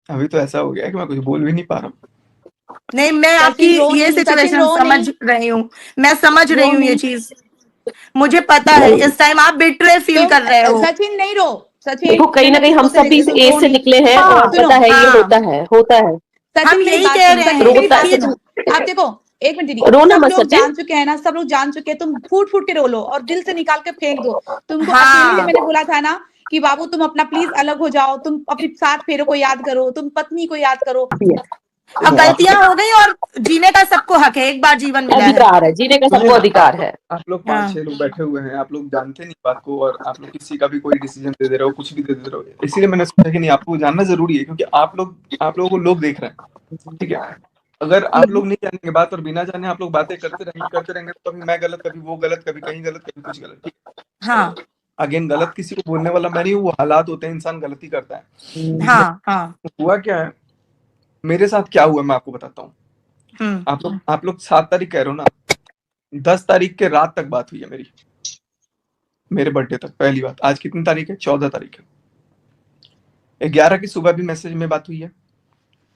अभी तो ऐसा हो गया है कि मैं कुछ बोल भी नहीं पा रहा हूँ। नहीं, मैं आपकी ये सिचुएशन समझ रही हूँ, मैं समझ रही हूँ ये चीज, मुझे पता है इस टाइम आप बिट्रे फील कर रहे हो। सचिन नहीं रो, सचिन देखो कहीं ना कहीं हम सब भी ए से निकले हैं और पता है ये होता है। हम यही कह रहे हैं। आप देखो एक मिनट दीदी, रोना सब मत लोग सचिन। जान चुके हैं ना, सब लोग जान चुके हैं, तुम फूट फूट के रो लो और दिल से निकाल के फेंक दो। तुमको अकेले मैंने बोला था ना कि बाबू तुम अपना प्लीज अलग हो जाओ, तुम अपनी 7 फेरों को याद करो, तुम पत्नी को याद करो। अब गलतियां हो गई और जीने का सबको हक है, एक बार जीवन मिला है, अधिकार है, जीने का सबको अधिकार है। आप लोग 5-6 लोग बैठे हुए हैं, आप लोग जानते नहीं बात को और आप लोग किसी का भी कोई डिसीजन दे रहे हो, कुछ भी दे रहे हो, इसीलिए मैंने सोचा कि नहीं आपको जानना जरूरी है, क्योंकि आप लोगों को लोग देख रहे हैं, ठीक है। अगर आप लोग नहीं जानेंगे बात और बिना जाने आप लोग बातें करते रहेंगे तो कभी मैं गलत, कभी वो गलत, कभी कहीं गलत, कभी कुछ गलत, ठीक है। हाँ अगेन गलत किसी को बोलने वाला मैं नहीं हूँ, वो हालात होते हैं, इंसान गलती करता है। हाँ हुआ क्या है, मेरे साथ क्या हुआ मैं आपको बताता हूँ। आप लोग 7 तारीख कह रहे हो ना, 10 तारीख के रात तक बात हुई है मेरी, मेरे बर्थडे तक पहली बात। आज कितनी तारीख है? 14 तारीख है। 11 की सुबह भी मैसेज में बात हुई है,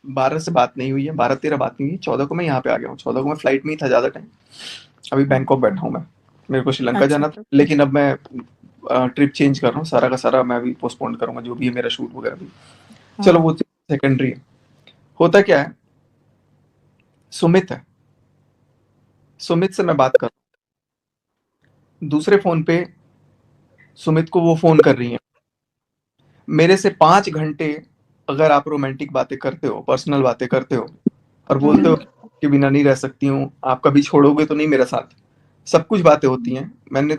12 से बात नहीं हुई है, 12-13 बात नहीं हुई, 14 को मैं यहाँ पे आ गया हूँ। 14 को मैं फ्लाइट में ही था ज्यादा टाइम, अभी बैंकॉक बैठा हूँ मैं, मेरे को श्रीलंका जाना था, लेकिन अब मैं ट्रिप चेंज कर रहा हूँ, सारा का सारा मैं अभी पोस्टपोन करूंगा, जो भी है मेरा शूट वगैरह भी। चलो वो सेकेंडरी है। होता क्या है, सुमित है, सुमित से मैं बात कर रहा हूँ, दूसरे फोन पे सुमित को वो फोन कर रही है, मेरे से 5 घंटे अगर आप रोमांटिक बातें करते हो, पर्सनल बातें करते हो और बोलते हो कि बिना नहीं रह सकती हूँ, आप कभी छोड़ोगे तो नहीं मेरा साथ, सब कुछ बातें होती हैं। मैंने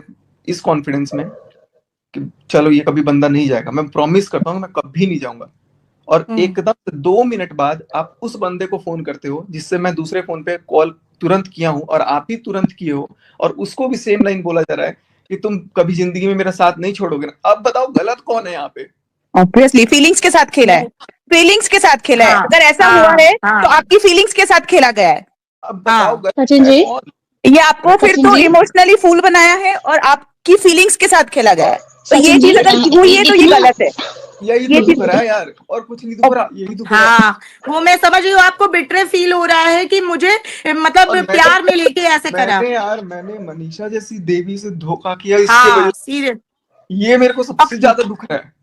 इस कॉन्फिडेंस में कि चलो ये कभी बंदा नहीं जाएगा, मैं प्रॉमिस करता हूँ मैं कभी नहीं जाऊंगा, और एकदम से 2 मिनट बाद आप उस बंदे को फोन करते हो जिससे मैं दूसरे फोन पे कॉल तुरंत किया हूँ और आप ही तुरंत किए हो, और उसको भी सेम लाइन बोला जा रहा है कि तुम कभी जिंदगी में मेरा साथ नहीं छोड़ोगे ना। अब बताओ गलत कौन है यहाँ पे? ऑब्वियसली फीलिंग्स के साथ खेला है, फीलिंग्स के साथ खेला है। अगर ऐसा हुआ है तो आपकी फीलिंग्स के साथ खेला गया है। अब बताओ सचिन जी, ये आपको फिर तो इमोशनली फूल बनाया है और आपकी फीलिंग्स के साथ खेला गया है, तो ये चीज अगर हुई है तो ये गलत है। यही तो दुख रहा है यार, और कुछ नहीं दुख रहा, यही दुख रहा है। वो मैं समझ रही हूँ, आपको बिट्रे फील हो रहा है कि मुझे मतलब प्यार में लेके ऐसे करा। मैंने मनीषा जैसी देवी से धोखा किया, इसके वजह से ये मेरे को सबसे ज्यादा दुख रहा है।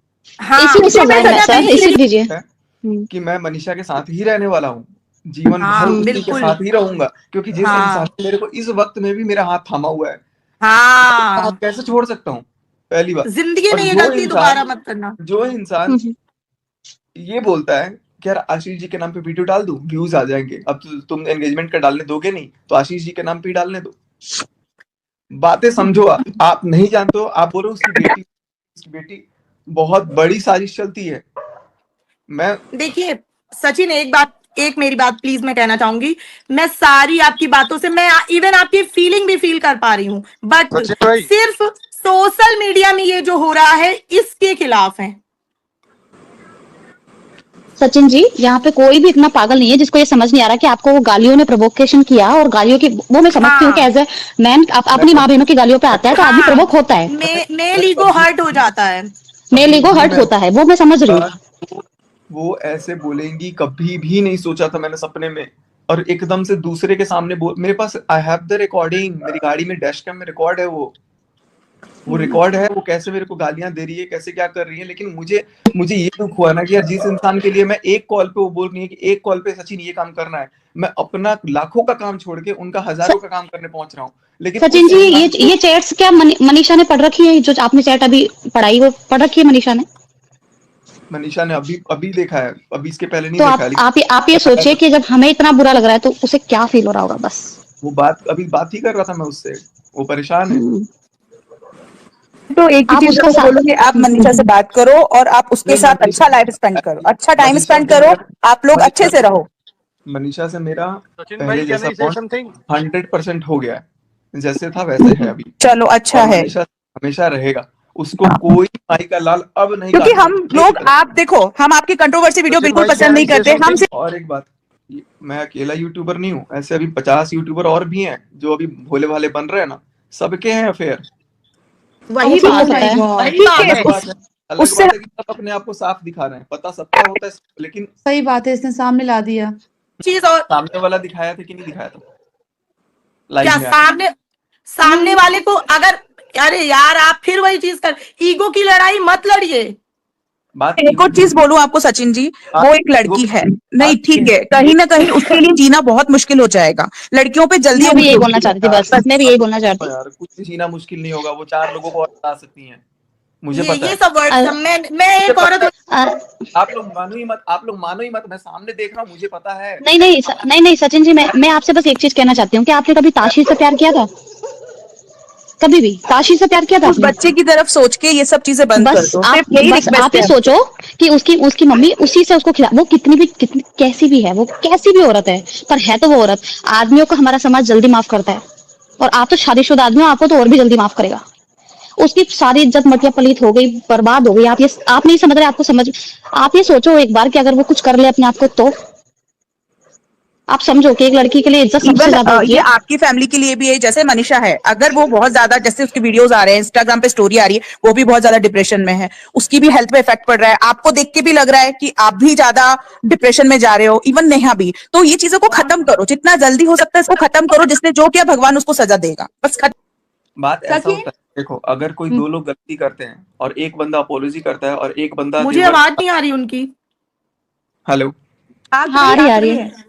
कि मैं मनीषा के साथ ही रहने वाला हूँ, जीवन भर उसी के साथ ही रहूंगा, क्योंकि जिस इंसान ने मेरे को इस वक्त में भी मेरा हाथ थामा हुआ है, तो कैसे छोड़ सकता हूँ? पहली बात, जिंदगी में ये गलती दोबारा मत करना। जो इंसान ये बोलता है कि यार आशीष जी के नाम पे वीडियो डाल दूं, व्यूज आ जाएंगे, अब तुम एंगेजमेंट का डालने दोगे नहीं तो आशीष जी के नाम पे ही डालने दो। बातें समझो, आप नहीं जानते हो, आप बोलो उसकी बेटी बहुत बड़ी साजिश चलती है। मैं देखिए सचिन, एक मेरी बात प्लीज मैं कहना चाहूंगी, मैं सारी आपकी बातों से मैं इवन आपकी फीलिंग भी फील कर पा रही हूँ, बट सिर्फ सोशल मीडिया में ये जो हो रहा है इसके खिलाफ है। सचिन जी, यहाँ पे कोई भी इतना पागल नहीं है जिसको ये समझ नहीं आ रहा कि आपको वो गालियों ने प्रोवोकेशन किया, और गालियों की वो मैं समझती हूँ कि एज ए मैन आप अपनी माँ बहनों की गालियों पे आता है तो आदमी प्रोवोक होता है, मेल ईगो हर्ट हो जाता है, मेल ईगो हर्ट होता है, वो मैं समझ रही हूँ। वो ऐसे बोलेंगी कभी भी नहीं सोचा था मैंने सपने में, और एकदम से दूसरे के सामने मेरे पास आई हैव द रिकॉर्डिंग, मेरी गाड़ी में डैश कैम में रिकॉर्ड है, वो रिकॉर्ड है, वो कैसे मेरे को गालियां दे रही है, कैसे क्या कर रही है। लेकिन मुझे ये दुख हुआ ना कि यार जिस इंसान के लिए मैं एक कॉल पे, वो बोल रही है कि एक कॉल पे सचिन ये काम करना है, मैं अपना लाखों का काम छोड़ के उनका हजारों का काम करने पहुंच रहा हूँ। लेकिन सचिन जी, ये चैट्स क्या मनीषा ने पढ़ रखी है? जो आपने चैट अभी पढ़ाई वो पढ़ रखी है मनीषा ने अभी देखा है, अभी इसके पहले नहीं तो देखा। आप ये सोचिए कि जब हमें इतना बुरा लग रहा है तो उसे क्या फील हो रहा होगा। बस वो बात ही कर रहा था मैं उससे, वो परेशान है। तो एक ही चीज आपको बोलूंगी, आप मनीषा से बात करो और आप उसके साथ अच्छा लाइफ स्पेंड करो, अच्छा टाइम स्पेंड करो, आप लोग अच्छे से रहो। मनीषा से मेरा पहले जैसा 100% हो गया है, जैसे था वैसे है अभी। चलो अच्छा है, हमेशा रहेगा, उसको कोई माई का लाल अब नहीं, क्योंकि हम लोग, आप देखो, हम आपकी कंट्रोवर्सी वीडियो बिल्कुल पसंद नहीं करते। हम और एक बात, मैं अकेला यूट्यूबर नहीं हूँ, ऐसे अभी 50 यूट्यूबर और भी हैं जो अभी भोले भाले बन रहे हैं ना, सबके हैं अफेयर। वही बात है। अलग उससे बात है कि सब अपने आप को साफ दिखा रहे हैं, पता सबका होता है, लेकिन सही बात है, इसने सामने ला दिया चीज। और सामने वाला दिखाया था कि नहीं दिखाया था क्या लाइव में? सामने वाले को अगर, अरे यार आप फिर वही चीज कर, ईगो की लड़ाई मत लड़िए। बात एक और चीज बोलूं आपको सचिन जी, वो एक लड़की है, नहीं ठीक है, कहीं ना कहीं उसके लिए जीना बहुत मुश्किल हो जाएगा, लड़कियों पे जल्दी मैं भी यही बोलना चाहती थी, बस मैं भी यही बोलना चाहती यार, कुछ भी जीना मुश्किल नहीं होगा, वो 4 लोगों को और बता सकती हैं, मुझे पता ये है। सब वर्ड मैं एक औरत आप लोग मानो ही मत, आप लोग मानो ही मत, मैं सामने देख रहा हूँ, मुझे पता है। नहीं सचिन जी, मैं आपसे बस एक चीज कहना चाहती हूँ कि आपने कभी ताशी से प्यार किया था? कभी भी ताशी से प्यार किया था उस आपने? बच्चे की तरफ सोच के ये सब चीजें बंद कर बस दो, आप सिर्फ यही बस रिक्वेस्ट आप ये है। सोचो कि उसकी मम्मी उसी से उसको खिला, वो कितनी कैसी भी है, वो कैसी भी औरत है, पर है तो वो औरत। आदमियों को हमारा समाज जल्दी माफ करता है, और आप तो शादीशुदा आदमी हो, आपको तो और भी जल्दी माफ करेगा। उसकी सारी इज्जत मटिया पलीत हो गई, बर्बाद हो गई। आप नहीं समझ रहे, आपको समझ, आप ये सोचो एक बार कि अगर वो कुछ कर ले अपने आप को, तो आप समझो कि एक लड़की के लिए इज्जत सबसे ज्यादा होती ये है। आपकी फैमिली के लिए भी है, जैसे मनीषा है, अगर वो बहुत ज्यादा, जैसे उसकी वीडियोस आ रहे हैं, इंस्टाग्राम पे स्टोरी आ रही है, वो भी बहुत ज्यादा डिप्रेशन में है, उसकी भी हेल्थ पे इफेक्ट पड़ रहा है, आपको देख के भी लग रहा है कि आप भी ज्यादा डिप्रेशन में जा रहे हो, इवन नेहा भी। तो ये चीजों को खत्म करो, जितना जल्दी हो सकता है इसको खत्म करो, जिसने जो किया भगवान उसको सजा देगा, बस बात ऐसा होता है, देखो अगर कोई 2 लोग गलती करते हैं और एक बंदा अपोलॉजी करता है और एक बंदा मुझे आवाज नहीं आ रही उनकी। हेलो, हाँ आ रही है।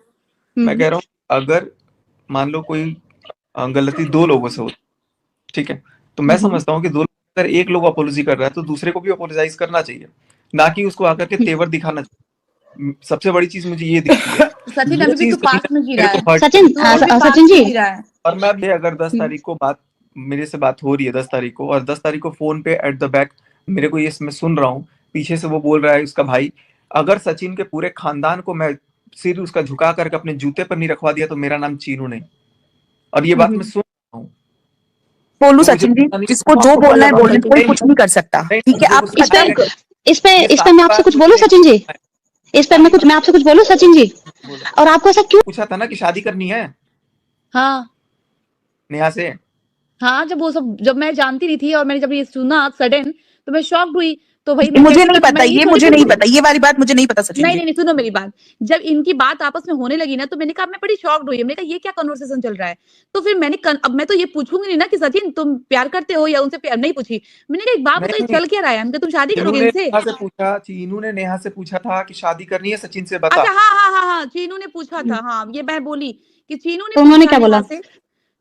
मैं कह रहा हूँ अगर मान लो कोई गलती 2 लोगों से हो, ठीक है, तो मैं समझता हूँ कि 2 लोग अगर एक लोग अपोलॉजी कर रहा है तो दूसरे को भी अपोलोजाइज करना चाहिए, ना कि उसको आकर के तेवर दिखाना चाहिए। सबसे बड़ी चीज मुझे ये दिखती है। सचिन अभी भी तो पास में जी रहा है। सचिन जी, और मैं भी अगर 10 तारीख को मेरे से बात हो रही है 10 तारीख को, और 10 तारीख को फोन पे एट द बैक मेरे को ये मैं सुन रहा हूँ, पीछे से वो बोल रहा है उसका भाई, अगर सचिन के पूरे खानदान को मैं सिर उसका झुका करके अपने जूते पर नहीं रखवा दिया तो मेरा नाम चीनू नहीं। और ये बात मैं सुन रहा हूँ। बोलू सचिन जी, जिसको जो बोलना है बोलने, कोई कुछ नहीं कर सकता, ठीक है। आप इस पे मैं आपसे कुछ बोलूं सचिन जी, मैं आपसे कुछ बोलूं सचिन जी, और आपको ऐसा क्यों पूछा था ना कि शादी करनी है? हाँ नेहा से। हाँ, जब मैं जानती नहीं थी और मैंने जब ये सुना सडन, तो मैं शॉक्ड हुई। तो भाई मुझे नहीं पता, मुझे नहीं पता, ये वाली बात मुझे नहीं पता सचिन नहीं, सुनो मेरी बात। जब इनकी बात आपस में होने लगी ना, तो मैंने कहा मैं बड़ी शॉक्ड हुई। मैंने कहा ये क्या कन्वर्सेशन चल रहा है। तो फिर अब मैं तो ये पूछूंगी नहीं ना कि सचिन तुम प्यार करते हो या उनसे प्यार नहीं पूछी। मैंने कहा एक बात बताओ, चल क्या रहा है? हमने तुम शादी करोगे इनसे? चीनू ने नेहा से पूछा था कि शादी करनी है सचिन से, बता। अच्छा हाँ, चीनू ने पूछा था। हाँ, ये मैं बोली कि चीनू ने, उन्होंने क्या बोला?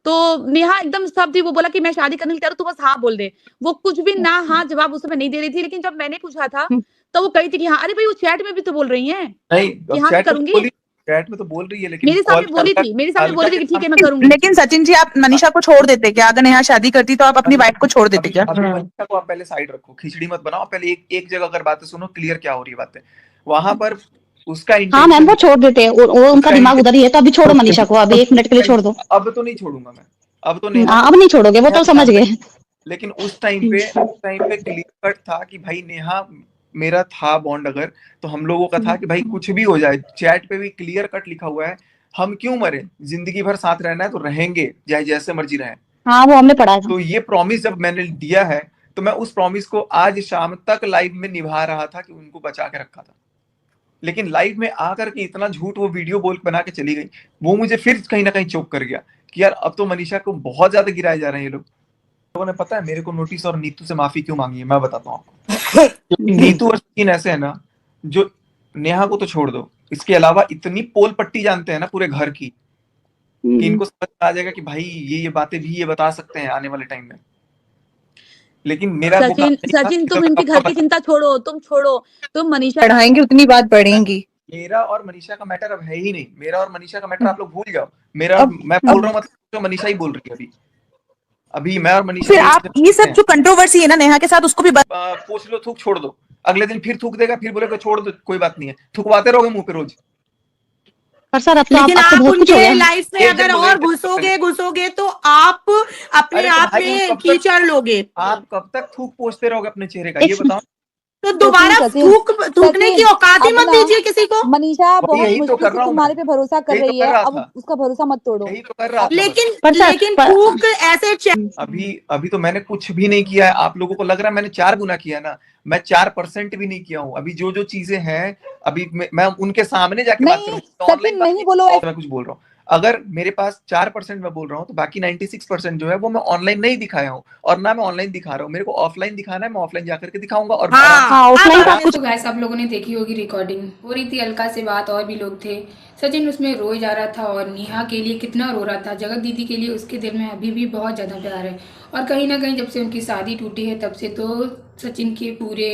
तो नेहा एकदम सब थी, वो बोला कि मैं शादी करने के लिए तू बस हाँ बोल दे। वो कुछ भी ना हाँ जवाब उस समय नहीं दे रही थी। लेकिन जब मैंने पूछा था तो वो कही थी कि हाँ, अरे भाई वो चैट में भी तो बोल रही है कि हाँ मैं करूंगी। चैट में तो बोल रही है, लेकिन मेरे सामने बोली थी कि ठीक है मैं करूंगी। लेकिन सचिन जी, आप मनीषा को छोड़ देते क्या? अगर नेहा शादी करती तो आप अपनी वाइफ को छोड़ देते क्या? मनीषा को आप पहले साइड रखो, खिचड़ी मत बनाओ, पहले एक जगह अगर बातें सुनो, क्लियर क्या हो रही है बातें वहां पर। उसका हाँ मैम, वो छोड़ देते हैं, वो उनका दिमाग उधर ही है, तो अभी छोड़ो मनीषा को, अभी 1 मिनट के लिए छोड़ दो। अब तो नहीं छोड़ूंगा मैं, अब तो नहीं, अब नहीं छोड़ोगे, वो तो समझ गए। लेकिन उस टाइम पे क्लियर कट था कि भाई नेहा मेरा था बॉन्ड, अगर तो हम लोगों का था कि भाई कुछ भी हो जाए, चैट पे भी क्लियर कट लिखा हुआ है, हम क्यों मरे, जिंदगी भर साथ रहना है तो रहेंगे, चाहे जैसे मर्जी रहे। हाँ, वो हमने पढ़ा था। तो ये प्रॉमिस जब मैंने दिया है, तो मैं उस प्रॉमिस को आज शाम तक लाइव में निभा रहा था कि उनको बचा के रखा था। लेकिन लाइव में आकर के इतना झूठ वो वीडियो बोल बना के चली गई, वो मुझे फिर कहीं ना कहीं चौक कर गया कि यार अब तो मनीषा को बहुत ज्यादा गिराए जा रहे हैं ये लोगों ने। पता है मेरे को नोटिस और नीतू से माफी क्यों मांगी है, मैं बताता हूँ आपको। नीतू और सचिन ऐसे है ना, जो नेहा को तो छोड़ दो, इसके अलावा इतनी पोल पट्टी जानते हैं ना पूरे घर की, कि इनको समझ आ जाएगा कि भाई ये बातें भी ये बता सकते हैं आने वाले टाइम में। लेकिन मेरा सचिन तुम इनकी घर की चिंता छोड़ो, तुम मनीषा पढ़ाएंगे उतनी बात बढ़ेंगी। मेरा और मनीषा का मैटर अब है ही नहीं, मेरा और मनीषा का मैटर आप लोग भूल जाओ। मैं बोल रहा हूँ मतलब मनीषा ही बोल रही है अभी मैं और मनीषा। फिर आप ये सब जो कंट्रोवर्सी है ना नेहा के साथ, उसको भी पूछ लो, थूक छोड़ दो, अगले दिन फिर थूक देगा, फिर बोलेगा छोड़ दो कोई बात नहीं है, थुकवाते रहोगे मुंह पे रोज। पर सर लेकिन आप उनके लाइफ में अगर और घुसोगे तो आप अपने आप में कीचड़ लोगे। आप कब तक थूक पोंछते रहोगे अपने चेहरे का, ये बताओ। तो दोबारा थूकने की औकात ही मत दीजिए किसी को। मनीषा बहुत यही तो मुश्किल कर से रहा हूँ तुम्हारे पे भरोसा कर यही तो रही कर है, रहा अब था। उसका भरोसा मत तोड़ो। यही तो कर रहा था लेकिन थूक ऐसे अभी तो मैंने कुछ भी नहीं किया है। आप लोगों को लग रहा है मैंने 4 गुना किया ना, मैं 4% भी नहीं किया हूँ। अभी जो चीजें हैं अभी मैं उनके सामने जाके बात नहीं करूँ, सचिन नहीं बोलो मैं कुछ बोल रहा हूँ। अगर मेरे पास 4% मैं बोल रहा हूँ तो बाकी 96% जो है वो मैं ऑनलाइन नहीं दिखाया हूँ, और ना मैं ऑनलाइन दिखा रहा हूँ। मेरे को ऑफलाइन दिखाना है, मैं ऑफलाइन जाकर के दिखाऊंगा। और तो गाइस आप लोगों ने देखी होगी, रिकॉर्डिंग हो रही थी अलका से बात, और भी लोग थे। सचिन उसमें रोए जा रहा था और नेहा के लिए कितना रो रहा था। जगत दीदी के लिए उसके दिल में अभी भी बहुत ज़्यादा प्यार है, और कहीं ना कहीं जब से उनकी शादी टूटी है तब से तो सचिन के पूरे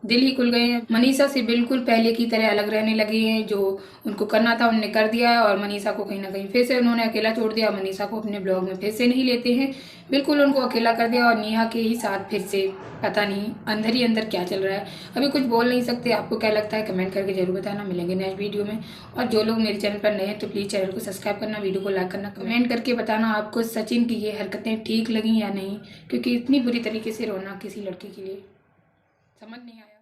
दिल ही खुल गए हैं। मनीषा से बिल्कुल पहले की तरह अलग रहने लगे हैं। जो उनको करना था उन्होंने कर दिया है, और मनीषा को कहीं ना कहीं फिर से उन्होंने अकेला छोड़ दिया। मनीषा को अपने ब्लॉग में फिर से नहीं लेते हैं, बिल्कुल उनको अकेला कर दिया, और नेहा के ही साथ फिर से पता नहीं अंदर ही अंदर क्या चल रहा है। अभी कुछ बोल नहीं सकते। आपको क्या लगता है कमेंट करके जरूर बताना। मिलेंगे नेक्स्ट वीडियो में। और जो लोग मेरे चैनल पर नए हैं तो प्लीज़ चैनल को सब्सक्राइब करना, वीडियो को लाइक करना, कमेंट करके बताना आपको सचिन की ये हरकतें ठीक लगी या नहीं, क्योंकि इतनी बुरी तरीके से रोना किसी लड़के के लिए समझ नहीं आया।